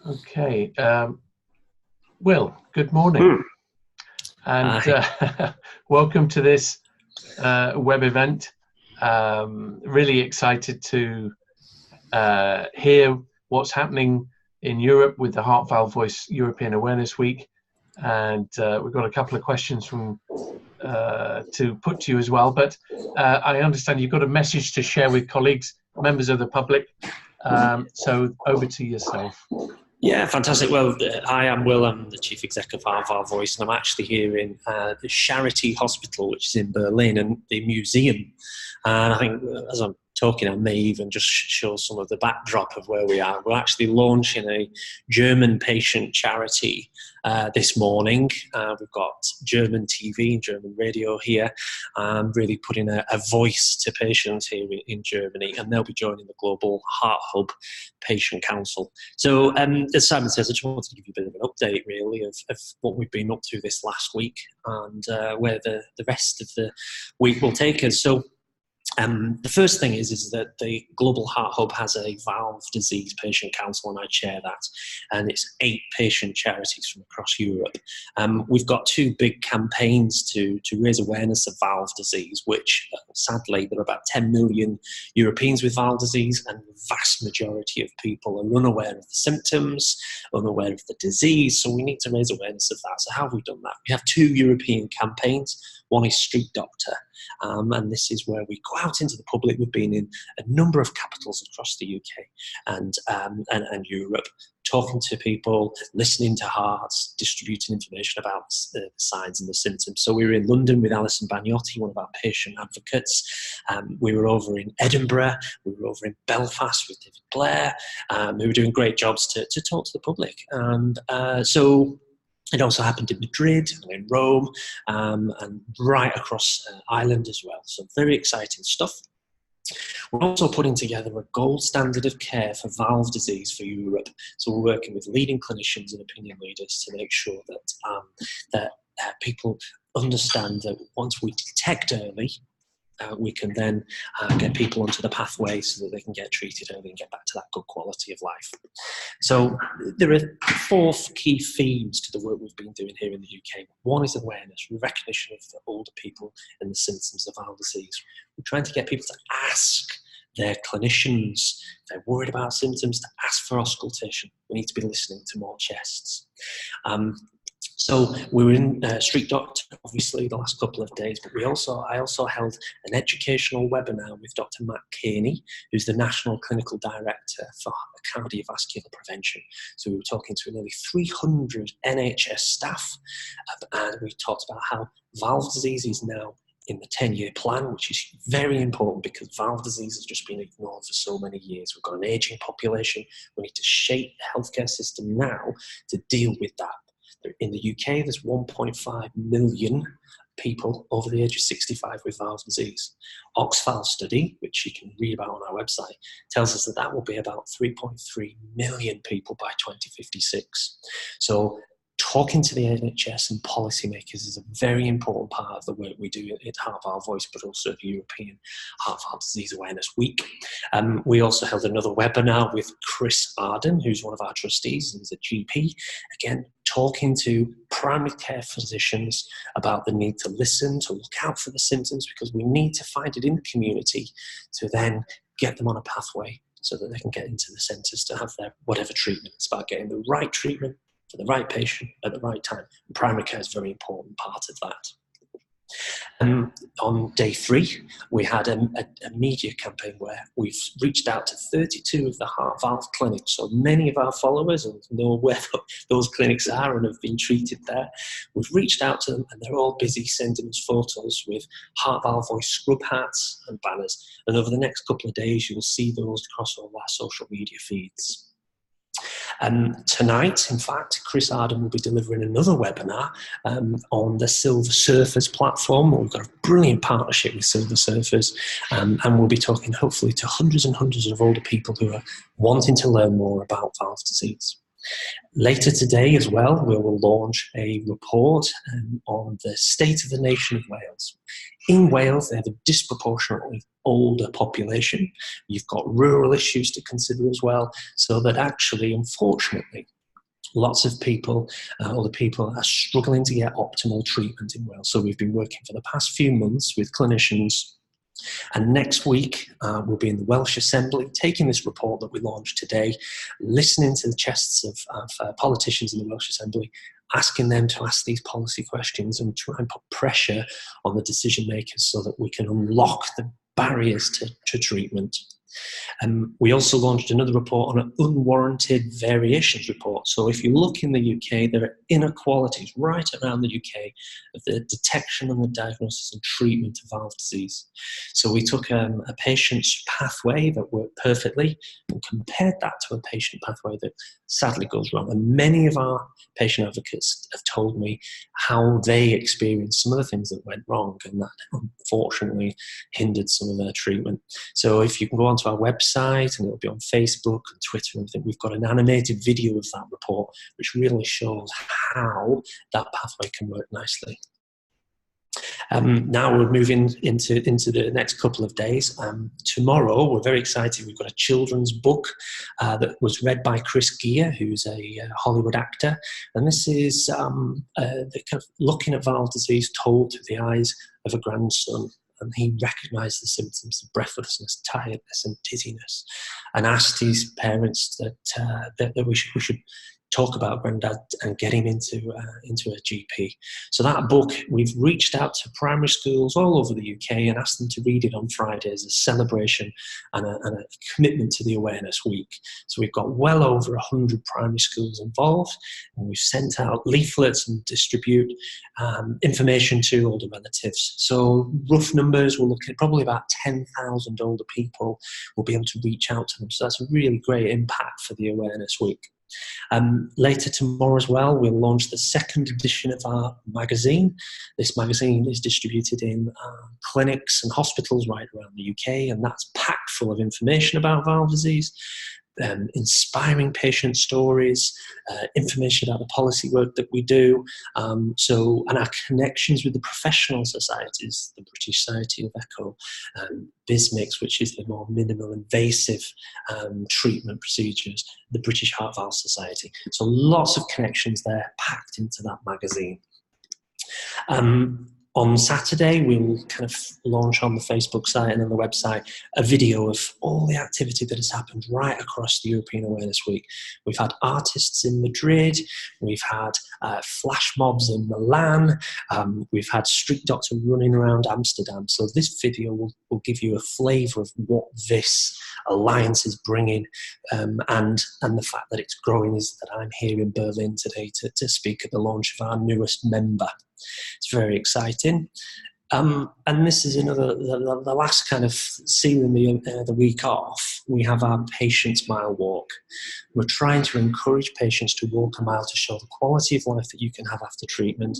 Okay. Will, good morning. And welcome to this web event. Really excited to hear what's happening in Europe with the Heart Valve Voice European Awareness Week. And we've got a couple of questions from to put to you as well. But I understand you've got a message to share with colleagues, members of the public. So over to yourself. Yeah, fantastic. Well, hi, I'm Will. I'm the Chief Executive of Heart Valve Voice, and I'm actually here in the Charity Hospital, which is in Berlin, and the museum. And I think as I'm talking, I may even just show some of the backdrop of where we are. We're actually launching a German patient charity this morning. We've got German TV and German radio here, really putting a voice to patients here in Germany, and they'll be joining the Global Heart Hub Patient Council. So as Simon says, I just wanted to give you a bit of an update really of what we've been up to this last week and where the rest of the week will take us. So the first thing is that the Global Heart Hub has a valve disease patient council, and I chair that, and it's 8 patient charities from across Europe. We've got 2 big campaigns to raise awareness of valve disease, which sadly there are about 10 million Europeans with valve disease, and the vast majority of people are unaware of the symptoms, unaware of the disease, so we need to raise awareness of that. So how have we done that? We have 2 European campaigns. One is Street Doctor, and this is where we go out into the public. We've been in a number of capitals across the UK and Europe, talking to people, listening to hearts, distributing information about the signs and the symptoms. So we were in London with Alison Bagnotti, one of our patient advocates. We were over in Edinburgh. We were over in Belfast with David Blair. We were doing great jobs to talk to the public. And so it also happened in Madrid and in Rome and right across Ireland as well. So very exciting stuff. We're also putting together a gold standard of care for valve disease for Europe. So we're working with leading clinicians and opinion leaders to make sure that people understand that once we detect early, we can then get people onto the pathway so that they can get treated early and get back to that good quality of life. So there are 4 key themes to the work we've been doing here in the UK. One is awareness, recognition of the older people and the symptoms of valve disease. We're trying to get people to ask their clinicians, if they're worried about symptoms, to ask for auscultation. We need to be listening to more chests. So we were in Street Doctor, obviously, the last couple of days, but I also held an educational webinar with Dr. Matt Kearney, who's the National Clinical Director for Cardiovascular Prevention. So we were talking to nearly 300 NHS staff, and we talked about how valve disease is now in the 10-year plan, which is very important because valve disease has just been ignored for so many years. We've got an ageing population. We need to shape the healthcare system now to deal with that. In the UK, there's 1.5 million people over the age of 65 with valve disease. Oxfam study, which you can read about on our website, tells us that will be about 3.3 million people by 2056. So talking to the NHS and policymakers is a very important part of the work we do at Heart Valve Voice, but also the European Heart Valve Disease Awareness Week. We also held another webinar with Chris Arden, who's one of our trustees and is a GP, again, talking to primary care physicians about the need to listen, to look out for the symptoms, because we need to find it in the community to then get them on a pathway so that they can get into the centres to have their whatever treatment. It's about getting the right treatment for the right patient at the right time. And primary care is a very important part of that. On day 3, we had a media campaign where we've reached out to 32 of the heart valve clinics. So many of our followers know where those clinics are and have been treated there. We've reached out to them, and they're all busy sending us photos with Heart Valve Voice scrub hats and banners. And over the next couple of days, you'll see those across all our social media feeds. Tonight, in fact, Chris Arden will be delivering another webinar on the Silver Surfers platform. We've got a brilliant partnership with Silver Surfers, and we'll be talking hopefully to hundreds and hundreds of older people who are wanting to learn more about valve disease. Later today as well, we will launch a report on the state of the nation of Wales. In Wales, they have a disproportionately older population. You've got rural issues to consider as well, so that actually, unfortunately, lots of people, other people are struggling to get optimal treatment in Wales. So we've been working for the past few months with clinicians, and next week we'll be in the Welsh Assembly, taking this report that we launched today, listening to the chests of politicians in the Welsh Assembly, asking them to ask these policy questions and try and put pressure on the decision makers so that we can unlock the barriers to treatment. We also launched another report on an unwarranted variations report. So if you look in the UK, there are inequalities right around the UK of the detection and the diagnosis and treatment of valve disease. So we took a patient's pathway that worked perfectly and compared that to a patient pathway that sadly goes wrong. And many of our patient advocates have told me how they experienced some of the things that went wrong, and that unfortunately hindered some of their treatment. So if you can go onto our website, and it'll be on Facebook and Twitter and everything, we've got an animated video of that report which really shows how that pathway can work nicely. Now we're moving into the next couple of days. Tomorrow, we're very excited. We've got a children's book that was read by Chris Gere, who's a Hollywood actor. And this is the kind of looking at valve disease told through the eyes of a grandson. And he recognised the symptoms of breathlessness, tiredness and dizziness, and asked his parents that we should talk about Grandad and get him into a GP. So that book, we've reached out to primary schools all over the UK and asked them to read it on Friday as a celebration and a commitment to the Awareness Week. So we've got well over 100 primary schools involved, and we've sent out leaflets and distribute information to older relatives. So rough numbers, we're looking at probably about 10,000 older people will be able to reach out to them. So that's a really great impact for the Awareness Week. Later tomorrow as well, we'll launch the second edition of our magazine. This magazine is distributed in clinics and hospitals right around the UK, and that's packed full of information about valve disease, inspiring patient stories, information about the policy work that we do, and our connections with the professional societies, the British Society of Echo, BISMIX, which is the more minimal invasive treatment procedures, the British Heart Valve Society. So lots of connections there packed into that magazine. On Saturday, we'll kind of launch on the Facebook site and on the website a video of all the activity that has happened right across the European Awareness Week. We've had artists in Madrid, we've had flash mobs in Milan, we've had street doctor running around Amsterdam. So this video will give you a flavour of what this alliance is bringing, and the fact that it's growing is that I'm here in Berlin today to speak at the launch of our newest member. It's very exciting. And this is the last kind of sealing the week off. We have our Patients Mile Walk. We're trying to encourage patients to walk a mile to show the quality of life that you can have after treatment.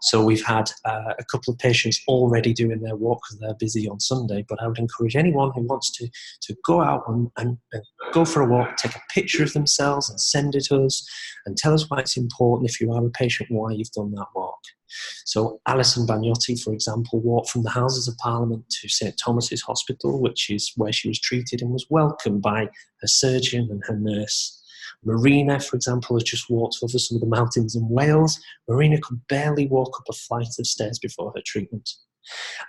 So we've had a couple of patients already doing their walk because they're busy on Sunday, but I would encourage anyone who wants to go out and go for a walk, take a picture of themselves and send it to us, and tell us why it's important, if you are a patient, why you've done that walk. So Alison Bagnotti, for example, walked from the Houses of Parliament to St Thomas's Hospital, which is where she was treated, and was welcomed by her surgeon and her nurse. Marina, for example, has just walked over some of the mountains in Wales. Marina could barely walk up a flight of stairs before her treatment.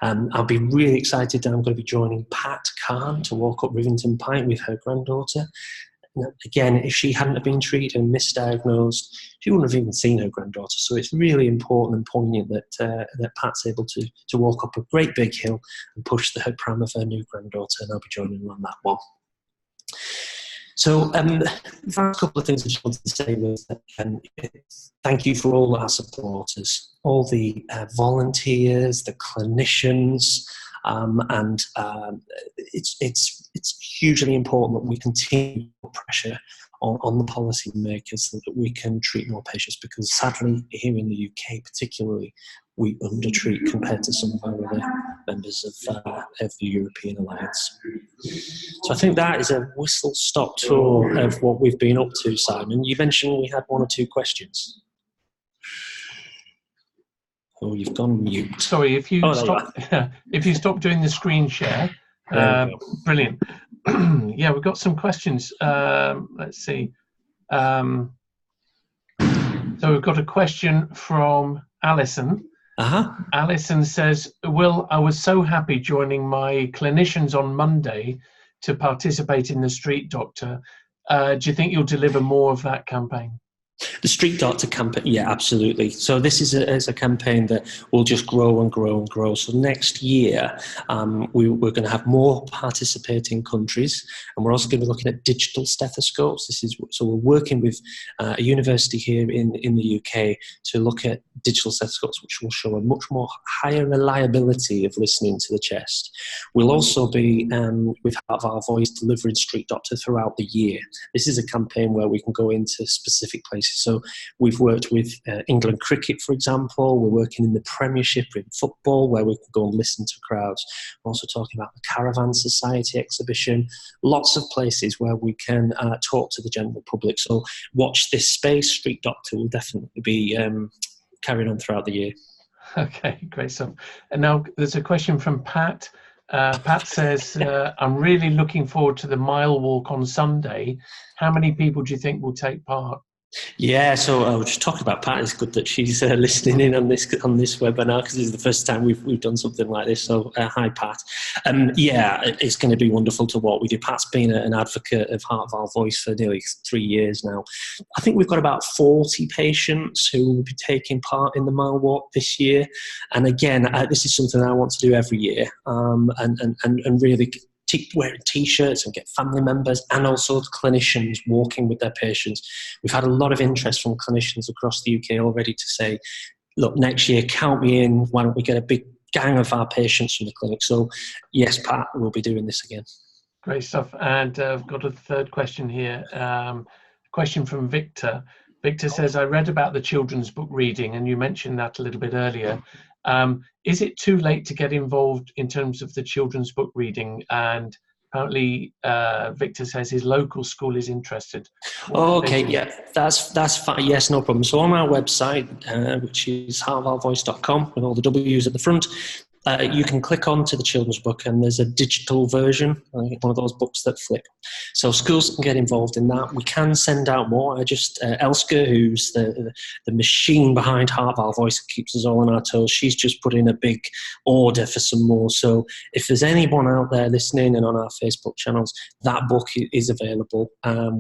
I'll be really excited that I'm going to be joining Pat Khan to walk up Rivington Pike with her granddaughter. Again, if she hadn't have been treated and misdiagnosed, she wouldn't have even seen her granddaughter. So it's really important and poignant that Pat's able to walk up a great big hill and push the pram of her new granddaughter, and I'll be joining her on that one. So the last couple of things I just wanted to say was that thank you for all our supporters, all the volunteers, the clinicians, and it's hugely important that we continue to put pressure on the policy makers so that we can treat more patients, because sadly here in the UK particularly we undertreat compared to some of our other members of the European Alliance. So I think that is a whistle-stop tour of what we've been up to, Simon. You mentioned we had one or two questions. Oh, you've gone mute. Sorry, if you Oh, stop, if you stop doing the screen share, brilliant. Yeah, we've got some questions. Let's see. So we've got a question from Alison. Alison says, Will, I was so happy joining my clinicians on Monday to participate in the Street Doctor. Do you think you'll deliver more of that campaign? The Street Doctor campaign, yeah, absolutely. So this is a campaign that will just grow and grow and grow. So next year, we're going to have more participating countries, and we're also going to be looking at digital stethoscopes. So we're working with a university here in the UK to look at digital stethoscopes, which will show a much more higher reliability of listening to the chest. We'll also be, with Heart Valve Voice, delivering Street Doctor throughout the year. This is a campaign where we can go into specific places. So we've worked with England cricket, for example. We're working in the Premiership in football, where we can go and listen to crowds. We're also talking about the Caravan Society exhibition. Lots of places where we can talk to the general public. So watch this space. Street Doctor will definitely be carried on throughout the year. Okay, great stuff. And now there's a question from Pat. Pat says, I'm really looking forward to the mile walk on Sunday. How many people do you think will take part? Yeah, so I was just talking about Pat. It's good that she's listening in on this webinar, because this is the first time we've done something like this. So hi, Pat. Yeah, it's going to be wonderful to walk with you. Pat's been an advocate of Heart Valve Voice for nearly 3 years now. I think we've got about 40 patients who will be taking part in the mile walk this year. And again, this is something I want to do every year, and really wearing T-shirts and get family members and also clinicians walking with their patients. We've had a lot of interest from clinicians across the UK already to say, look, next year, count me in. Why don't we get a big gang of our patients from the clinic? So yes, Pat, we'll be doing this again. Great stuff. And I've got a third question here. Question from Victor. Victor says, I read about the children's book reading, and you mentioned that a little bit earlier. Is it too late to get involved in terms of the children's book reading? And apparently, Victor says his local school is interested. Okay, yeah, that's fine. Yes, no problem. So on our website, which is heartvalvevoice.com, with all the W's at the front, you can click on to the children's book, and there's a digital version, one of those books that flip. So schools can get involved in that. We can send out more. Elska, who's the machine behind Heart Valve Voice, keeps us all on our toes. She's just put in a big order for some more. So if there's anyone out there listening and on our Facebook channels, that book is available.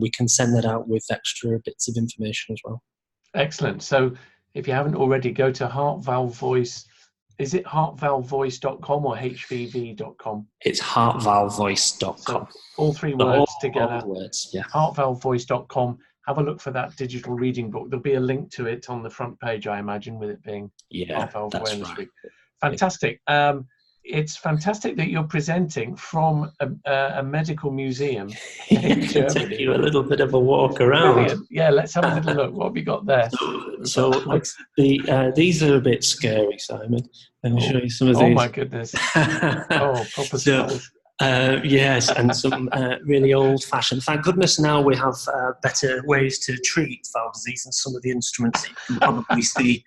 We can send that out with extra bits of information as well. Excellent. So if you haven't already, go to Heart Valve Voice. Is it heartvalvevoice.com or hvv.com? It's heartvalvevoice.com. So all three words together. All words, yeah. Heartvalvevoice.com. Have a look for that digital reading book. There'll be a link to it on the front page, I imagine, with it being Heart Valve Awareness Week. Fantastic. It's fantastic that you're presenting from a medical museum in Germany. Take you a little bit of a walk around. Brilliant. Yeah, let's have a little look. What have we got there? So these are a bit scary, Simon. Let me show you some of these. Oh my goodness. Oh, proper smells. Yes, and some really old-fashioned. Thank goodness now we have better ways to treat valve disease, and some of the instruments that you can probably see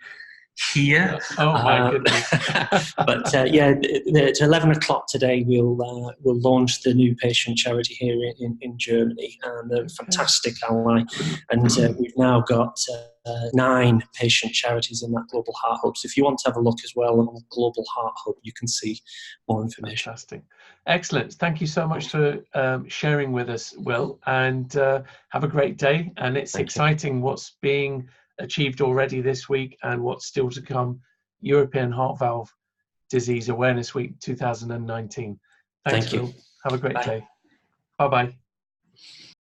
here. Oh my goodness. But yeah, it's 11 o'clock today. We'll launch the new patient charity here in Germany, and a fantastic ally. And we've now got 9 patient charities in that Global Heart Hub. So if you want to have a look as well on Global Heart Hub, you can see more information. Fantastic. Excellent. Thank you so much for sharing with us, Will, and have a great day. And it's exciting what's being achieved already this week and what's still to come. European Heart Valve Disease Awareness Week 2019. Thanks, Will. Have a great day. Bye-bye.